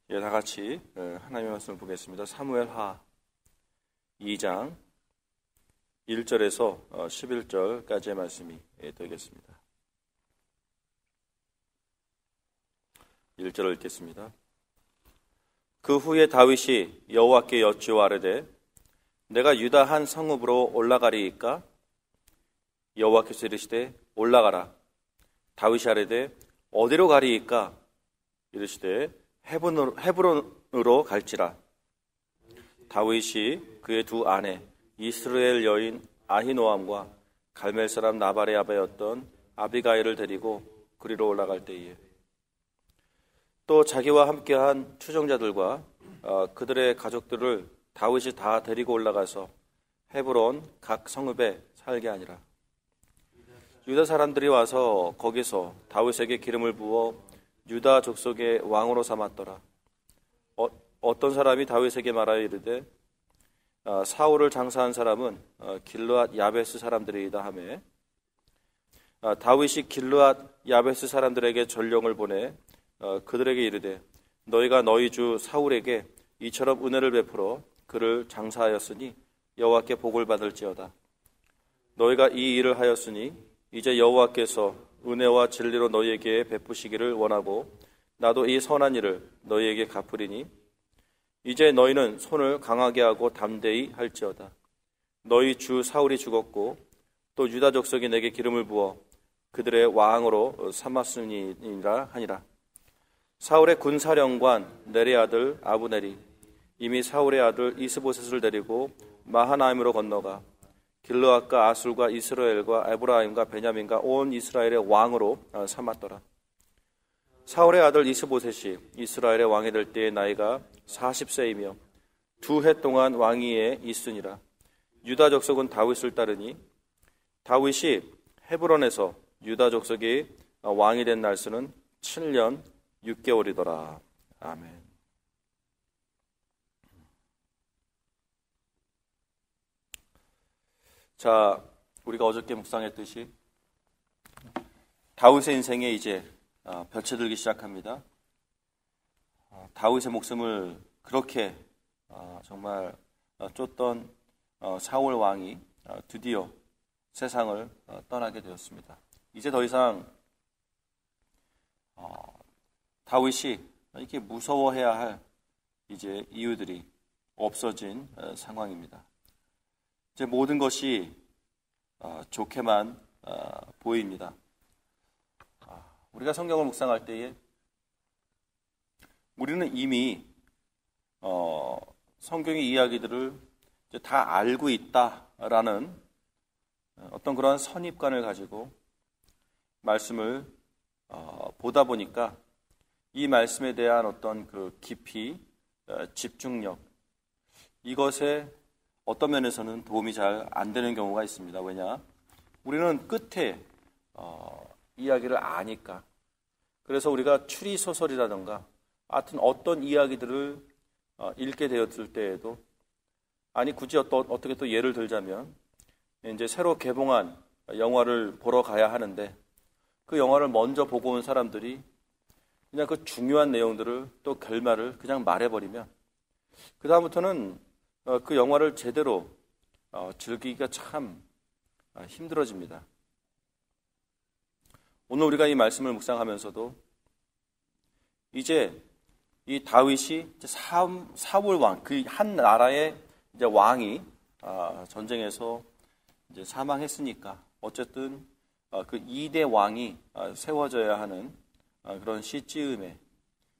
다 같이 하나님의 말씀을 보겠습니다. 사무엘하 2장 1절에서 11절까지의 말씀이 되겠습니다. 1절을 읽겠습니다. 그 후에 다윗이 여호와께 여쭈어 아뢰되 내가 유다 한 성읍으로 올라가리이까? 여호와께서 이르시되 올라가라. 다윗이 아뢰되 어디로 가리이까? 이르시되 헤브론으로 갈지라. 다윗이 그의 두 아내 이스라엘 여인 아히노암과 갈멜 사람 나발의 아버였던 아비가일을 데리고 그리로 올라갈 때에 또 자기와 함께한 추종자들과 그들의 가족들을 다윗이 다 데리고 올라가서 헤브론 각 성읍에 살게 하니라. 유다 사람들이 와서 거기서 다윗에게 기름을 부어 유다 족속의 왕으로 삼았더라. 어떤 사람이 다윗에게 말하여 이르되 사울을 장사한 사람은 길르앗 야베스 사람들이다 하매 다윗이 길르앗 야베스 사람들에게 전령을 보내 그들에게 이르되 너희가 너희 주 사울에게 이처럼 은혜를 베풀어 그를 장사하였으니 여호와께 복을 받을지어다. 너희가 이 일을 하였으니 이제 여호와께서 은혜와 진리로 너희에게 베푸시기를 원하고 나도 이 선한 일을 너희에게 갚으리니 이제 너희는 손을 강하게 하고 담대히 할지어다. 너희 주 사울이 죽었고 또 유다 족속이 내게 기름을 부어 그들의 왕으로 삼았으니라 하니라. 사울의 군사령관 넬의 아들 아브넬이 이미 사울의 아들 이스보셋을 데리고 마하나임으로 건너가 길르앗과 아술과 이스라엘과 에브라임과 베냐민과 온 이스라엘의 왕으로 삼았더라. 사울의 아들 이스보셋이 이스라엘의 왕이 될 때의 나이가 40세이며 2해 동안 왕위에 있으니라. 유다 족속은 다윗을 따르니 다윗이 헤브론에서 유다 족속이 왕이 된 날수는 7년 6개월이더라. 아멘. 자, 우리가 어저께 묵상했듯이 다윗의 인생에 이제 볕이 들기 시작합니다. 다윗의 목숨을 그렇게 정말 쫓던 사울 왕이 드디어 세상을 떠나게 되었습니다. 이제 더 이상 다윗이 이렇게 무서워해야 할 이제 이유들이 없어진 상황입니다. 이제 모든 것이 좋게만 보입니다. 우리가 성경을 묵상할 때에 우리는 이미 성경의 이야기들을 이제 다 알고 있다라는 어떤 그런 선입관을 가지고 말씀을 보다 보니까 이 말씀에 대한 어떤 그 깊이, 집중력, 이것에 어떤 면에서는 도움이 잘 안 되는 경우가 있습니다. 왜냐? 우리는 끝에 이야기를 아니까. 그래서 우리가 추리소설이라든가 하여튼 어떤 이야기들을 읽게 되었을 때에도 굳이 어떻게 또 예를 들자면 이제 새로 개봉한 영화를 보러 가야 하는데 그 영화를 먼저 보고 온 사람들이 그냥 그 중요한 내용들을 또 결말을 그냥 말해버리면 그 다음부터는 그 영화를 제대로 즐기기가 참 힘들어집니다. 오늘 우리가 이 말씀을 묵상하면서도 이제 이 다윗이 사울 왕, 그 한 나라의 이제 왕이 전쟁에서 이제 사망했으니까 어쨌든 그 2대 왕이 세워져야 하는 그런 시점에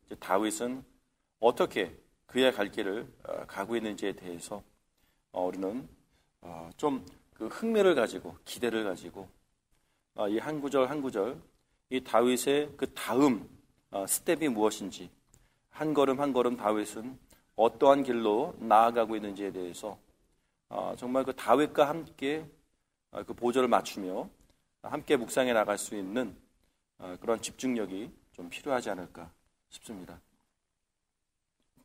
이제 다윗은 어떻게 그의 갈 길을 가고 있는지에 대해서 우리는 좀 그 흥미를 가지고 기대를 가지고 이 한 구절 한 구절 이 다윗의 그 다음 스텝이 무엇인지 한 걸음 한 걸음 다윗은 어떠한 길로 나아가고 있는지에 대해서 정말 그 다윗과 함께 그 보조를 맞추며 함께 묵상해 나갈 수 있는 그런 집중력이 좀 필요하지 않을까 싶습니다.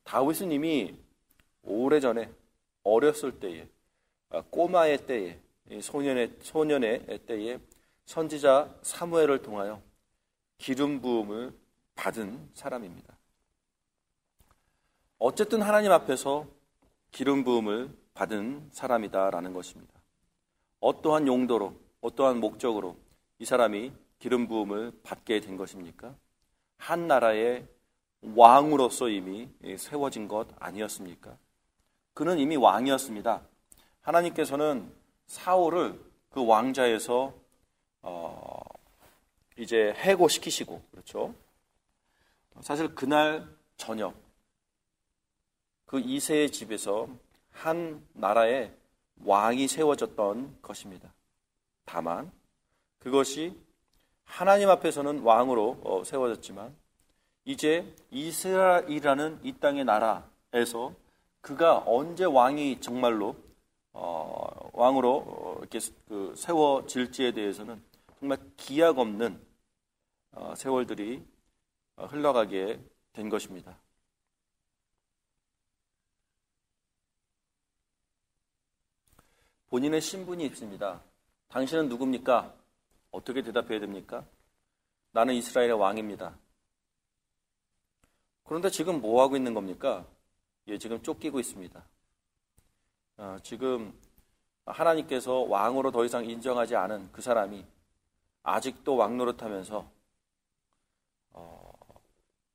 다윗은 이미 오래전에 어렸을 때에 꼬마의 때에 소년의 때에 선지자 사무엘을 통하여 기름 부음을 받은 사람입니다. 어쨌든 하나님 앞에서 기름 부음을 받은 사람이다라는 것입니다. 어떠한 용도로, 어떠한 목적으로 이 사람이 기름 부음을 받게 된 것입니까? 한 나라의 왕으로서 이미 세워진 것 아니었습니까? 그는 이미 왕이었습니다. 하나님께서는 사울을 그 왕자에서 이제 해고시키시고, 그렇죠? 사실 그날 저녁 그 이새의 집에서 한 나라의 왕이 세워졌던 것입니다. 다만 그것이 하나님 앞에서는 왕으로 세워졌지만 이제 이스라엘이라는 이 땅의 나라에서 그가 언제 왕이 정말로 왕으로 이렇게 세워질지에 대해서는 정말 기약 없는 세월들이 흘러가게 된 것입니다. 본인의 신분이 있습니다. 당신은 누굽니까? 어떻게 대답해야 됩니까? 나는 이스라엘의 왕입니다. 그런데 지금 뭐 하고 있는 겁니까? 지금 쫓기고 있습니다. 지금 하나님께서 왕으로 더 이상 인정하지 않은 그 사람이 아직도 왕 노릇하면서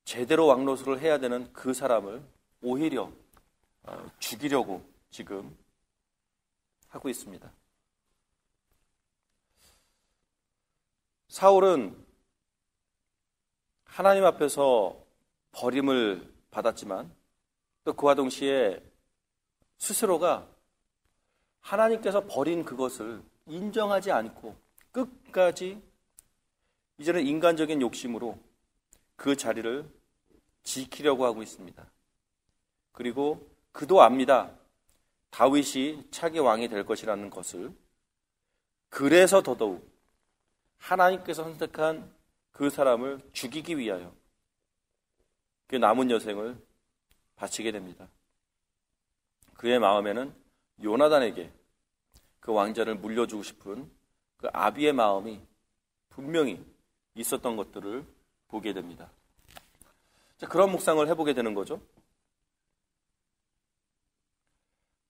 제대로 왕 노릇을 해야 되는 그 사람을 오히려 죽이려고 지금 하고 있습니다. 사울은 하나님 앞에서 버림을 받았지만 또 그와 동시에 스스로가 하나님께서 버린 그것을 인정하지 않고 끝까지 이제는 인간적인 욕심으로 그 자리를 지키려고 하고 있습니다. 그리고 그도 압니다. 다윗이 차기 왕이 될 것이라는 것을. 그래서 더더욱 하나님께서 선택한 그 사람을 죽이기 위하여 그 남은 여생을 바치게 됩니다. 그의 마음에는 요나단에게 그 왕자를 물려주고 싶은 그 아비의 마음이 분명히 있었던 것들을 보게 됩니다. 자, 그런 묵상을 해보게 되는 거죠.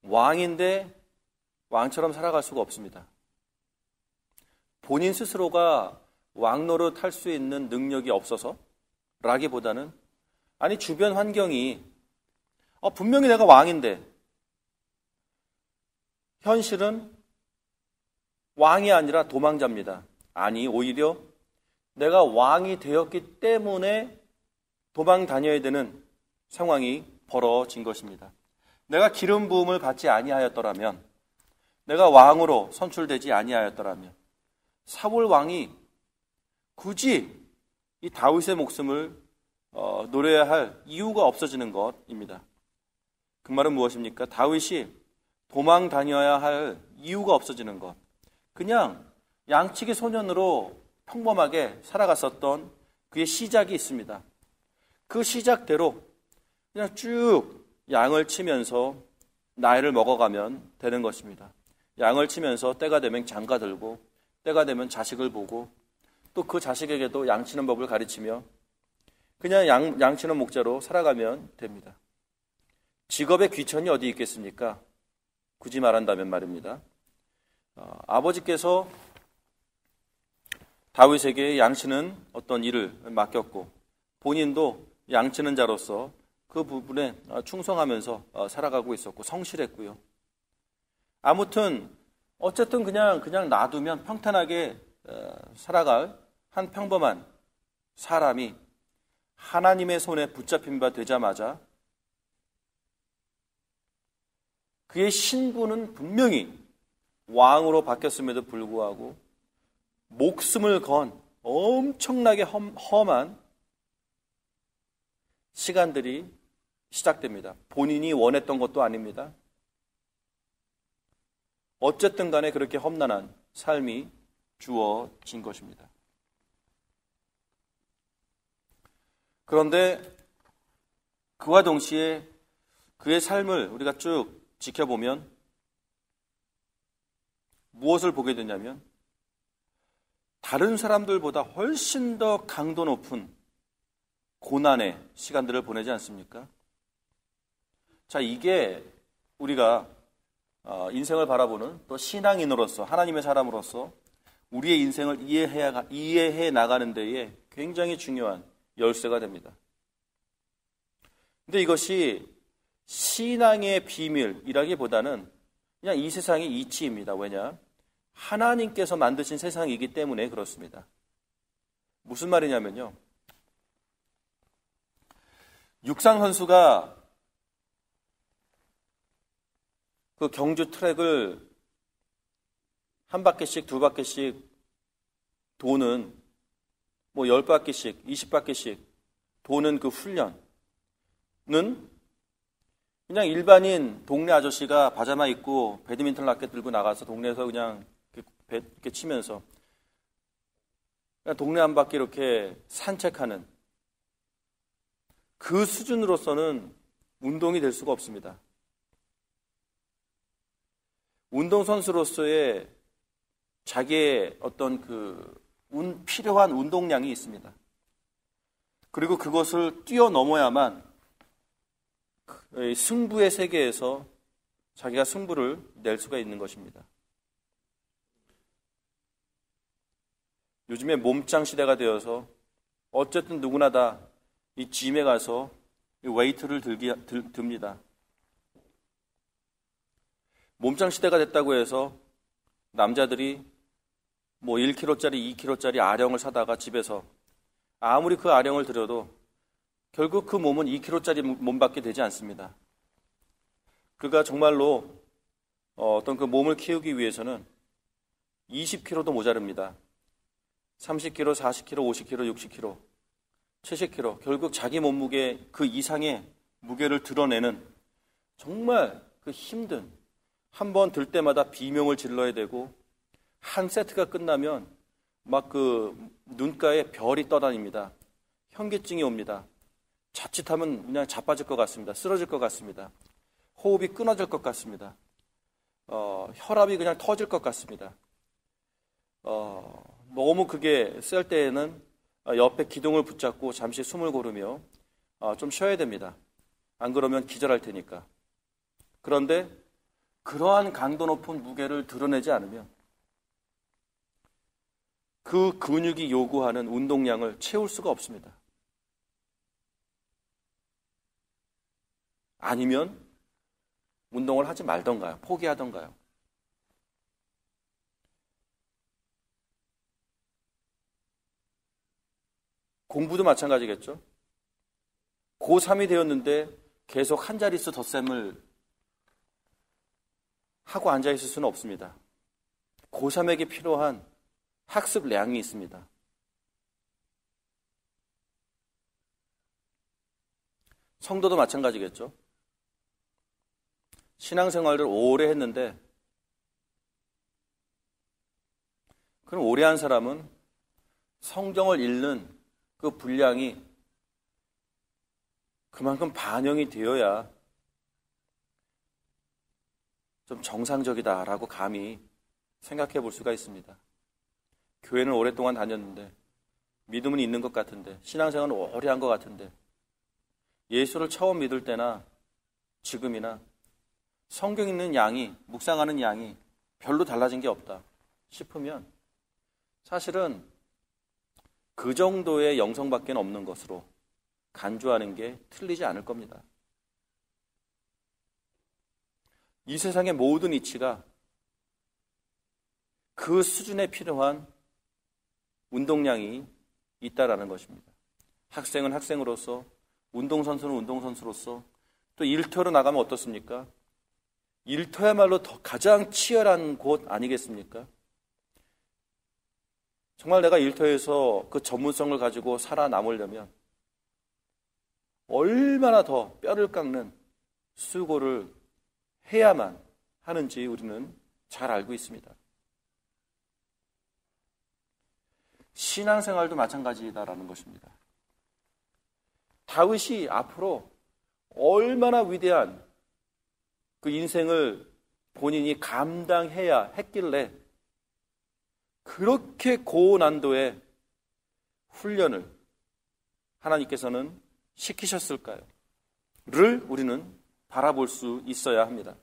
왕인데 왕처럼 살아갈 수가 없습니다. 본인 스스로가 왕 노릇 할 수 있는 능력이 없어서 라기보다는 아니 주변 환경이 분명히 내가 왕인데 현실은 왕이 아니라 도망자입니다. 아니 오히려 내가 왕이 되었기 때문에 도망 다녀야 되는 상황이 벌어진 것입니다. 내가 기름 부음을 받지 아니하였더라면, 내가 왕으로 선출되지 아니하였더라면 사울 왕이 굳이 이 다윗의 목숨을 노려야 할 이유가 없어지는 것입니다. 그 말은 무엇입니까? 다윗이 도망 다녀야 할 이유가 없어지는 것. 그냥 양치기 소년으로 평범하게 살아갔었던 그의 시작이 있습니다. 그 시작대로 그냥 쭉 양을 치면서 나이를 먹어가면 되는 것입니다. 양을 치면서 때가 되면 장가 들고 때가 되면 자식을 보고 또 그 자식에게도 양치는 법을 가르치며 그냥 양치는 목자로 살아가면 됩니다. 직업의 귀천이 어디 있겠습니까? 굳이 말한다면 말입니다. 아버지께서 다윗에게 양치는 어떤 일을 맡겼고 본인도 양치는 자로서 그 부분에 충성하면서 살아가고 있었고 성실했고요. 아무튼 어쨌든 그냥 놔두면 평탄하게 살아갈 한 평범한 사람이 하나님의 손에 붙잡힌 바 되자마자 그의 신분은 분명히 왕으로 바뀌었음에도 불구하고 목숨을 건 엄청나게 험한 시간들이 시작됩니다. 본인이 원했던 것도 아닙니다. 어쨌든 간에 그렇게 험난한 삶이 주어진 것입니다. 그런데 그와 동시에 그의 삶을 우리가 쭉 지켜보면 무엇을 보게 되냐면 다른 사람들보다 훨씬 더 강도 높은 고난의 시간들을 보내지 않습니까? 자, 이게 우리가 인생을 바라보는 또 신앙인으로서 하나님의 사람으로서 우리의 인생을 이해해 나가는 데에 굉장히 중요한 열쇠가 됩니다. 근데 이것이 신앙의 비밀이라기보다는 그냥 이 세상의 이치입니다. 왜냐? 하나님께서 만드신 세상이기 때문에 그렇습니다. 무슨 말이냐면요, 육상 선수가 그 경주 트랙을 한 바퀴씩, 두 바퀴씩 도는, 뭐 10바퀴씩, 20바퀴씩 도는 그 훈련은 그냥 일반인 동네 아저씨가 바자마 입고 배드민턴 라켓 들고 나가서 동네에서 그냥 이렇게 치면서 그냥 동네 한 바퀴 이렇게 산책하는 그 수준으로서는 운동이 될 수가 없습니다. 운동선수로서의 자기의 어떤 필요한 운동량이 있습니다. 그리고 그것을 뛰어넘어야만 승부의 세계에서 자기가 승부를 낼 수가 있는 것입니다. 요즘에 몸짱 시대가 되어서 어쨌든 누구나 다 이 짐에 가서 웨이트를 듭니다. 몸짱 시대가 됐다고 해서 남자들이 뭐 1kg짜리, 2kg짜리 아령을 사다가 집에서 아무리 그 아령을 들여도 결국 그 몸은 2kg짜리 몸밖에 되지 않습니다. 그가 정말로 어떤 그 몸을 키우기 위해서는 20kg도 모자릅니다. 30kg, 40kg, 50kg, 60kg, 70kg, 결국 자기 몸무게 그 이상의 무게를 드러내는 정말 그 힘든, 한 번 들 때마다 비명을 질러야 되고 한 세트가 끝나면 막 그 눈가에 별이 떠다닙니다. 현기증이 옵니다. 자칫하면 그냥 자빠질 것 같습니다. 쓰러질 것 같습니다. 호흡이 끊어질 것 같습니다. 혈압이 그냥 터질 것 같습니다. 너무 그게 셀 때에는 옆에 기둥을 붙잡고 잠시 숨을 고르며 좀 쉬어야 됩니다. 안 그러면 기절할 테니까. 그런데 그러한 강도 높은 무게를 드러내지 않으면 그 근육이 요구하는 운동량을 채울 수가 없습니다. 아니면 운동을 하지 말던가요? 포기하던가요? 공부도 마찬가지겠죠. 고3이 되었는데 계속 한 자릿수 덧셈을 하고 앉아있을 수는 없습니다. 고3에게 필요한 학습량이 있습니다. 성도도 마찬가지겠죠. 신앙생활을 오래 했는데 그럼 오래 한 사람은 성경을 읽는 그 분량이 그만큼 반영이 되어야 좀 정상적이다라고 감히 생각해 볼 수가 있습니다. 교회는 오랫동안 다녔는데 믿음은 있는 것 같은데 신앙생활은 오래 한 것 같은데 예수를 처음 믿을 때나 지금이나 성경 읽는 양이, 묵상하는 양이 별로 달라진 게 없다 싶으면 사실은 그 정도의 영성밖에 없는 것으로 간주하는 게 틀리지 않을 겁니다. 이 세상의 모든 이치가 그 수준에 필요한 운동량이 있다라는 것입니다. 학생은 학생으로서, 운동선수는 운동선수로서, 또 일터로 나가면 어떻습니까? 일터야말로 가장 치열한 곳 아니겠습니까? 정말 내가 일터에서 그 전문성을 가지고 살아남으려면 얼마나 더 뼈를 깎는 수고를 해야만 하는지 우리는 잘 알고 있습니다. 신앙생활도 마찬가지다라는 것입니다. 다윗이 앞으로 얼마나 위대한 그 인생을 본인이 감당해야 했길래 그렇게 고난도의 훈련을 하나님께서는 시키셨을까요? 를 우리는 바라볼 수 있어야 합니다.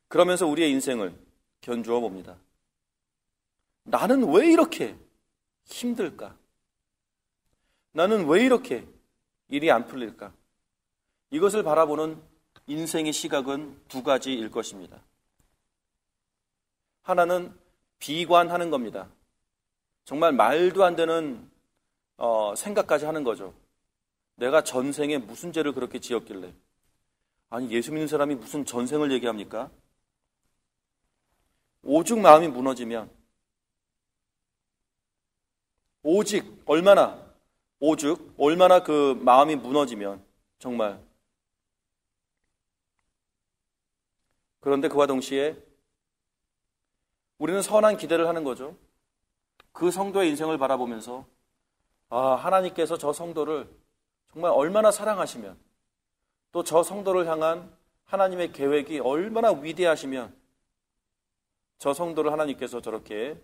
그러면서 우리의 인생을 견주어 봅니다. 나는 왜 이렇게 힘들까? 나는 왜 이렇게 일이 안 풀릴까? 이것을 바라보는 인생의 시각은 두 가지일 것입니다. 하나는 비관하는 겁니다. 정말 말도 안 되는 생각까지 하는 거죠. 내가 전생에 무슨 죄를 그렇게 지었길래, 아니 예수 믿는 사람이 무슨 전생을 얘기합니까? 오죽 마음이 무너지면, 얼마나 그 마음이 무너지면 정말. 그런데 그와 동시에 우리는 선한 기대를 하는 거죠. 그 성도의 인생을 바라보면서 하나님께서 저 성도를 정말 얼마나 사랑하시면, 또 저 성도를 향한 하나님의 계획이 얼마나 위대하시면 저 성도를 하나님께서 저렇게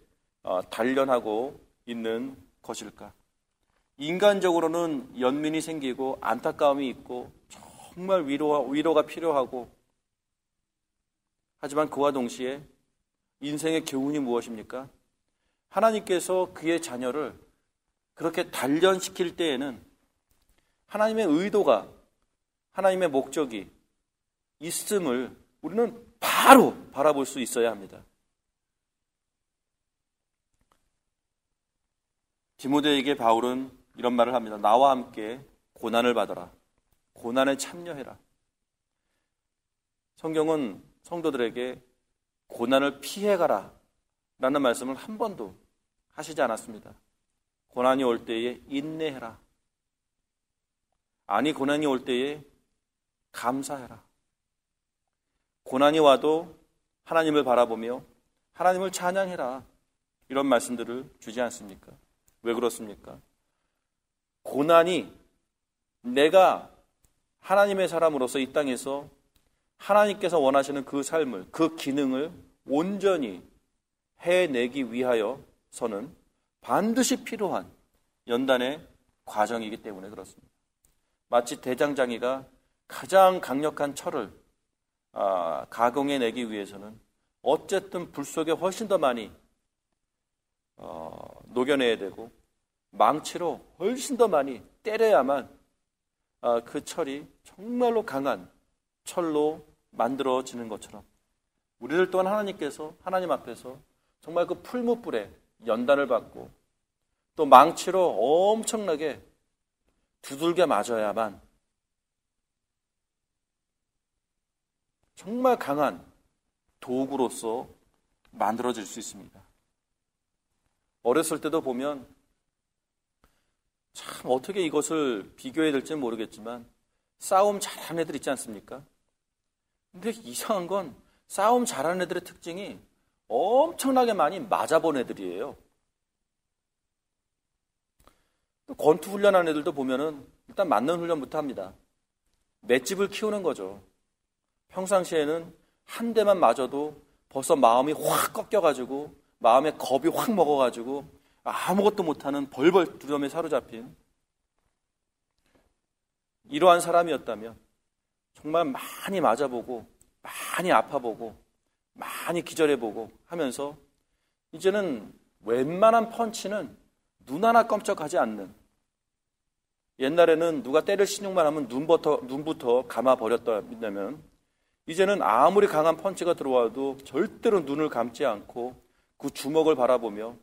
단련하고 있는 것일까. 인간적으로는 연민이 생기고 안타까움이 있고 정말 위로가 필요하고, 하지만 그와 동시에 인생의 교훈이 무엇입니까? 하나님께서 그의 자녀를 그렇게 단련시킬 때에는 하나님의 의도가, 하나님의 목적이 있음을 우리는 바로 바라볼 수 있어야 합니다. 디모데에게 바울은 이런 말을 합니다. 나와 함께 고난을 받아라. 고난에 참여해라. 성경은 성도들에게 고난을 피해가라 라는 말씀을 한 번도 하시지 않았습니다. 고난이 올 때에 인내해라. 아니, 고난이 올 때에 감사해라. 고난이 와도 하나님을 바라보며 하나님을 찬양해라. 이런 말씀들을 주지 않습니까? 왜 그렇습니까? 고난이 내가 하나님의 사람으로서 이 땅에서 하나님께서 원하시는 그 삶을, 그 기능을 온전히 해내기 위하여서는 반드시 필요한 연단의 과정이기 때문에 그렇습니다. 마치 대장장이가 가장 강력한 철을 가공해내기 위해서는 어쨌든 불 속에 훨씬 더 많이 녹여내야 되고, 망치로 훨씬 더 많이 때려야만 그 철이 정말로 강한 철로 만들어지는 것처럼, 우리들 또한 하나님께서 하나님 앞에서 정말 그 풀무불에 연단을 받고 또 망치로 엄청나게 두들겨 맞아야만 정말 강한 도구로서 만들어질 수 있습니다. 어렸을 때도 보면 참 어떻게 이것을 비교해야 될지는 모르겠지만 싸움 잘하는 애들 있지 않습니까? 근데 이상한 건 싸움 잘하는 애들의 특징이 엄청나게 많이 맞아본 애들이에요. 또 권투 훈련하는 애들도 보면은 일단 맞는 훈련부터 합니다. 맷집을 키우는 거죠. 평상시에는 한 대만 맞아도 벌써 마음이 확 꺾여가지고 마음에 겁이 확 먹어가지고 아무것도 못하는 벌벌 두려움에 사로잡힌 이러한 사람이었다면 정말 많이 맞아보고 많이 아파보고 많이 기절해보고 하면서 이제는 웬만한 펀치는 눈 하나 깜짝하지 않는, 옛날에는 누가 때릴 신용만 하면 눈부터 감아버렸다면 이제는 아무리 강한 펀치가 들어와도 절대로 눈을 감지 않고 그 주먹을 바라보며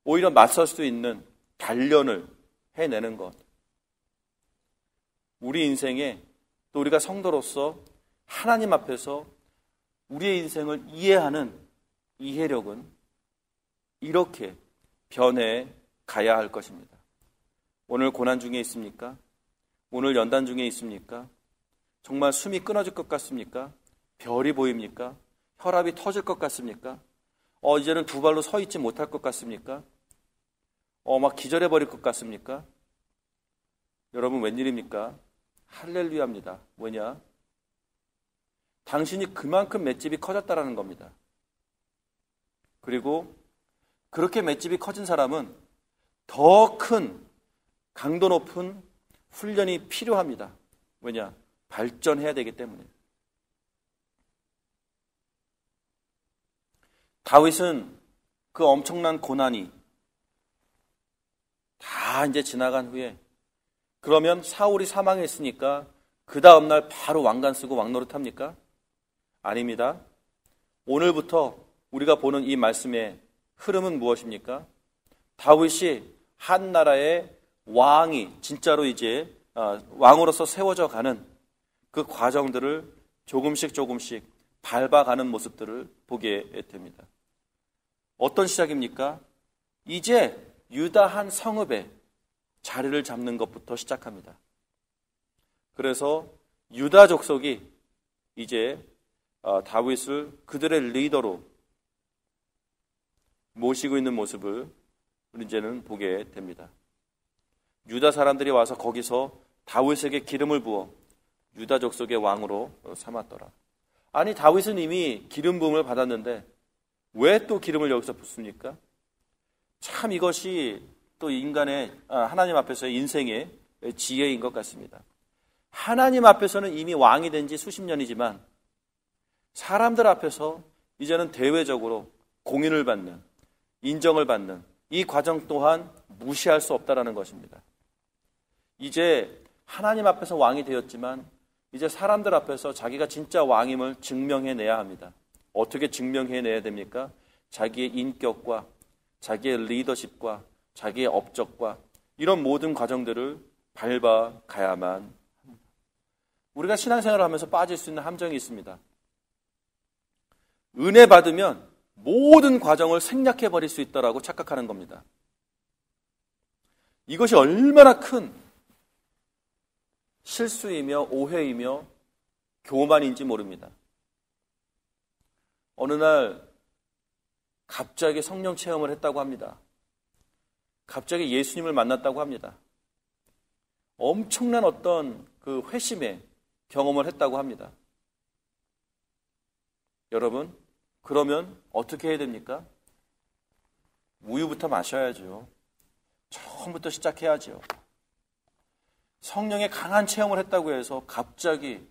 오히려 맞설 수 있는 단련을 해내는 것. 우리 인생에 또 우리가 성도로서 하나님 앞에서 우리의 인생을 이해하는 이해력은 이렇게 변해 가야 할 것입니다. 오늘 고난 중에 있습니까? 오늘 연단 중에 있습니까? 정말 숨이 끊어질 것 같습니까? 별이 보입니까? 혈압이 터질 것 같습니까? 이제는 두 발로 서 있지 못할 것 같습니까? 막 기절해버릴 것 같습니까? 여러분 웬일입니까? 할렐루야입니다. 뭐냐? 당신이 그만큼 맷집이 커졌다라는 겁니다. 그리고 그렇게 맷집이 커진 사람은 더 큰 강도 높은 훈련이 필요합니다. 왜냐? 발전해야 되기 때문에. 다윗은 그 엄청난 고난이 다 이제 지나간 후에, 그러면 사울이 사망했으니까 그 다음날 바로 왕관 쓰고 왕노릇합니까? 아닙니다. 오늘부터 우리가 보는 이 말씀의 흐름은 무엇입니까? 다윗이 한 나라의 왕이 진짜로 이제 왕으로서 세워져 가는 그 과정들을 조금씩 밟아가는 모습들을 보게 됩니다. 어떤 시작입니까? 이제 유다 한 성읍에 자리를 잡는 것부터 시작합니다. 그래서 유다 족속이 이제 다윗을 그들의 리더로 모시고 있는 모습을 이제는 보게 됩니다. 유다 사람들이 와서 거기서 다윗에게 기름을 부어 유다 족속의 왕으로 삼았더라. 아니, 다윗은 이미 기름 부음을 받았는데 왜 또 기름을 여기서 붓습니까? 참 이것이 또 인간의 하나님 앞에서의 인생의 지혜인 것 같습니다. 하나님 앞에서는 이미 왕이 된 지 수십 년이지만 사람들 앞에서 이제는 대외적으로 공인을 받는, 인정을 받는 이 과정 또한 무시할 수 없다라는 것입니다. 이제 하나님 앞에서 왕이 되었지만 이제 사람들 앞에서 자기가 진짜 왕임을 증명해내야 합니다. 어떻게 증명해내야 됩니까? 자기의 인격과 자기의 리더십과 자기의 업적과 이런 모든 과정들을 밟아가야만 합니다. 우리가 신앙생활을 하면서 빠질 수 있는 함정이 있습니다. 은혜 받으면 모든 과정을 생략해버릴 수 있다라고 착각하는 겁니다. 이것이 얼마나 큰 실수이며 오해이며 교만인지 모릅니다. 어느 날 갑자기 성령 체험을 했다고 합니다. 갑자기 예수님을 만났다고 합니다. 엄청난 어떤 그 회심의 경험을 했다고 합니다. 여러분, 그러면 어떻게 해야 됩니까? 우유부터 마셔야죠. 처음부터 시작해야죠. 성령의 강한 체험을 했다고 해서 갑자기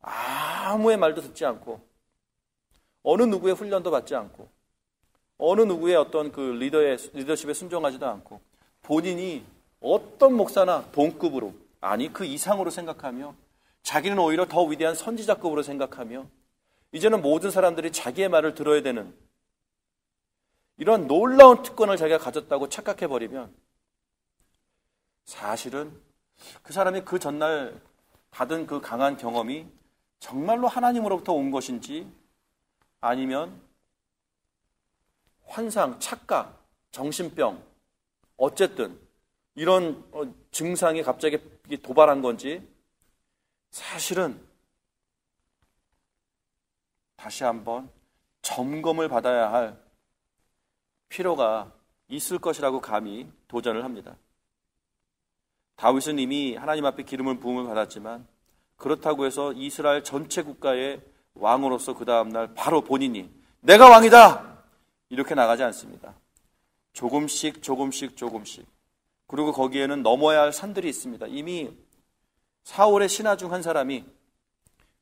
아무의 말도 듣지 않고 어느 누구의 훈련도 받지 않고 어느 누구의 어떤 그 리더십에 순종하지도 않고 본인이 어떤 목사나 동급으로, 아니 그 이상으로 생각하며 자기는 오히려 더 위대한 선지자급으로 생각하며 이제는 모든 사람들이 자기의 말을 들어야 되는 이런 놀라운 특권을 자기가 가졌다고 착각해버리면 사실은 그 사람이 그 전날 받은 그 강한 경험이 정말로 하나님으로부터 온 것인지 아니면 환상, 착각, 정신병, 어쨌든 이런 증상이 갑자기 도발한 건지 사실은 다시 한번 점검을 받아야 할 필요가 있을 것이라고 감히 도전을 합니다. 다윗은 이미 하나님 앞에 기름을 부음을 받았지만 그렇다고 해서 이스라엘 전체 국가의 왕으로서 그 다음날 바로 본인이 내가 왕이다! 이렇게 나가지 않습니다. 조금씩 그리고 거기에는 넘어야 할 산들이 있습니다. 이미 사울의 신하 중 한 사람이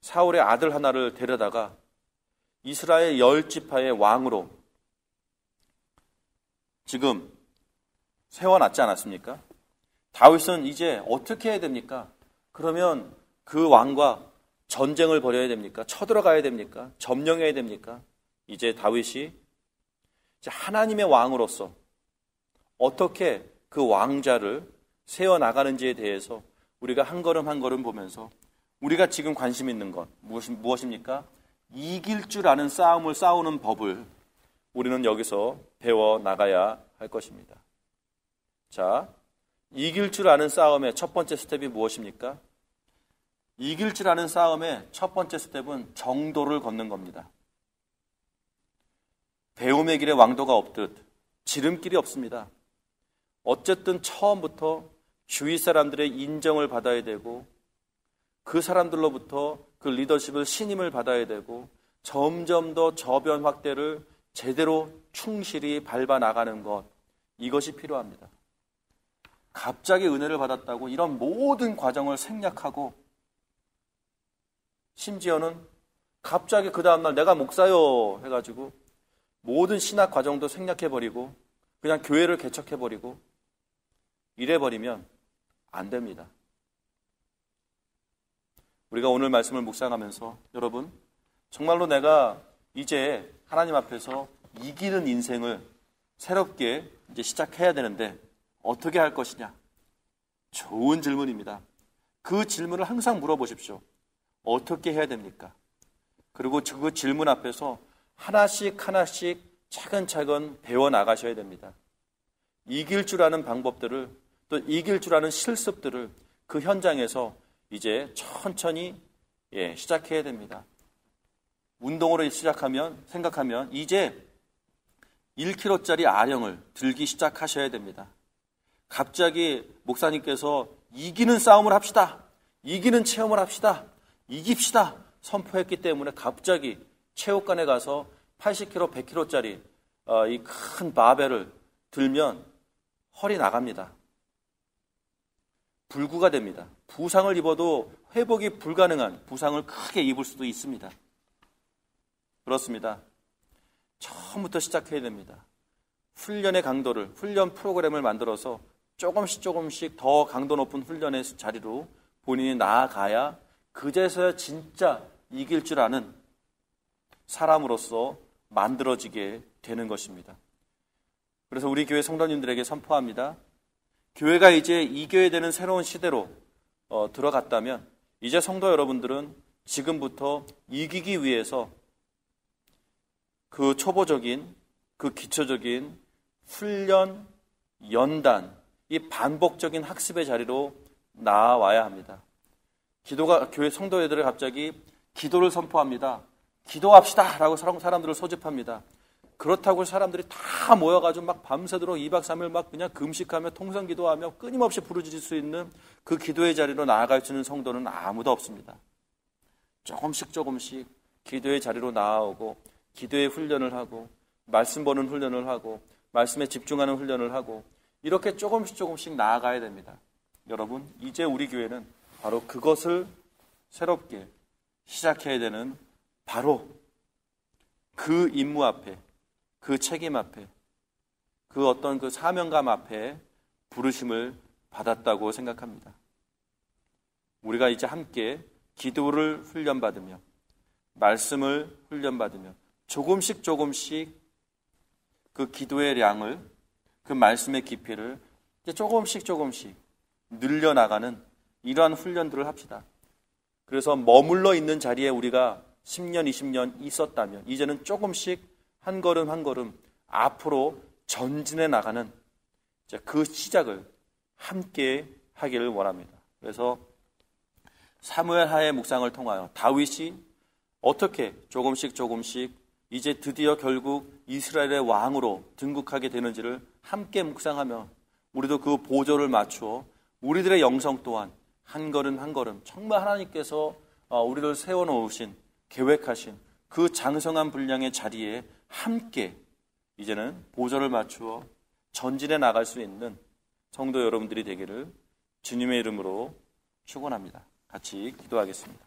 사울의 아들 하나를 데려다가 이스라엘 10지파의 왕으로 지금 세워놨지 않았습니까? 다윗은 이제 어떻게 해야 됩니까? 그러면 그 왕과 전쟁을 벌여야 됩니까? 쳐들어가야 됩니까? 점령해야 됩니까? 이제 다윗이 이제 하나님의 왕으로서 어떻게 그 왕자를 세워나가는지에 대해서 우리가 한 걸음 한 걸음 보면서 우리가 지금 관심 있는 것 무엇입니까? 이길 줄 아는 싸움을 싸우는 법을 우리는 여기서 배워나가야 할 것입니다. 자, 이길 줄 아는 싸움의 첫 번째 스텝이 무엇입니까? 이길 줄 아는 싸움의 첫 번째 스텝은 정도를 걷는 겁니다. 배움의 길에 왕도가 없듯 지름길이 없습니다. 어쨌든 처음부터 주위 사람들의 인정을 받아야 되고 그 사람들로부터 그 리더십을 신임을 받아야 되고 점점 더 저변 확대를 제대로 충실히 밟아 나가는 것, 이것이 필요합니다. 갑자기 은혜를 받았다고 이런 모든 과정을 생략하고 심지어는 갑자기 그 다음날 내가 목사요 해가지고 모든 신학 과정도 생략해버리고 그냥 교회를 개척해버리고 이래버리면 안 됩니다. 우리가 오늘 말씀을 묵상하면서 여러분 정말로 내가 이제 하나님 앞에서 이기는 인생을 새롭게 이제 시작해야 되는데 어떻게 할 것이냐? 좋은 질문입니다. 그 질문을 항상 물어보십시오. 어떻게 해야 됩니까? 그리고 그 질문 앞에서 하나씩 하나씩 차근차근 배워나가셔야 됩니다. 이길 줄 아는 방법들을 또 이길 줄 아는 실습들을 그 현장에서 이제 천천히 시작해야 됩니다. 운동으로 생각하면 이제 1kg짜리 아령을 들기 시작하셔야 됩니다. 갑자기 목사님께서 이기는 싸움을 합시다. 이기는 체험을 합시다. 이깁시다. 선포했기 때문에 갑자기 체육관에 가서 80kg, 100kg짜리 이 큰 바벨을 들면 허리 나갑니다. 불구가 됩니다. 부상을 입어도 회복이 불가능한 부상을 크게 입을 수도 있습니다. 그렇습니다. 처음부터 시작해야 됩니다. 훈련의 강도를, 훈련 프로그램을 만들어서 조금씩 더 강도 높은 훈련의 자리로 본인이 나아가야 그제서야 진짜 이길 줄 아는 사람으로서 만들어지게 되는 것입니다. 그래서 우리 교회 성도님들에게 선포합니다. 교회가 이제 이겨야 되는 새로운 시대로 들어갔다면 이제 성도 여러분들은 지금부터 이기기 위해서 그 초보적인, 그 기초적인 훈련, 연단, 이 반복적인 학습의 자리로 나와야 합니다. 교회 성도들이 갑자기 기도를 선포합니다. 기도합시다 라고 사람들을 소집합니다. 그렇다고 사람들이 다 모여가지고 막 밤새도록 2박 3일 막 그냥 금식하며 통성 기도하며 끊임없이 부르짖을 수 있는 그 기도의 자리로 나아갈 수 있는 성도는 아무도 없습니다. 조금씩 기도의 자리로 나아오고 기도의 훈련을 하고 말씀 보는 훈련을 하고 말씀에 집중하는 훈련을 하고 이렇게 조금씩 나아가야 됩니다. 여러분, 이제 우리 교회는 바로 그것을 새롭게 시작해야 되는 바로 그 임무 앞에, 그 책임 앞에, 그 어떤 그 사명감 앞에 부르심을 받았다고 생각합니다. 우리가 이제 함께 기도를 훈련받으며 말씀을 훈련받으며 조금씩 그 기도의 양을, 그 말씀의 깊이를 이제 조금씩 늘려나가는 이러한 훈련들을 합시다. 그래서 머물러 있는 자리에 우리가 10년, 20년 있었다면 이제는 조금씩 한 걸음 앞으로 전진해 나가는 그 시작을 함께 하기를 원합니다. 그래서 사무엘 하의 묵상을 통하여 다윗이 어떻게 조금씩 이제 드디어 결국 이스라엘의 왕으로 등극하게 되는지를 함께 묵상하며 우리도 그 보조를 맞추어 우리들의 영성 또한 한 걸음 정말 하나님께서 우리를 세워놓으신 계획하신 그 장성한 분량의 자리에 함께 이제는 보조를 맞추어 전진해 나갈 수 있는 성도 여러분들이 되기를 주님의 이름으로 축원합니다. 같이 기도하겠습니다.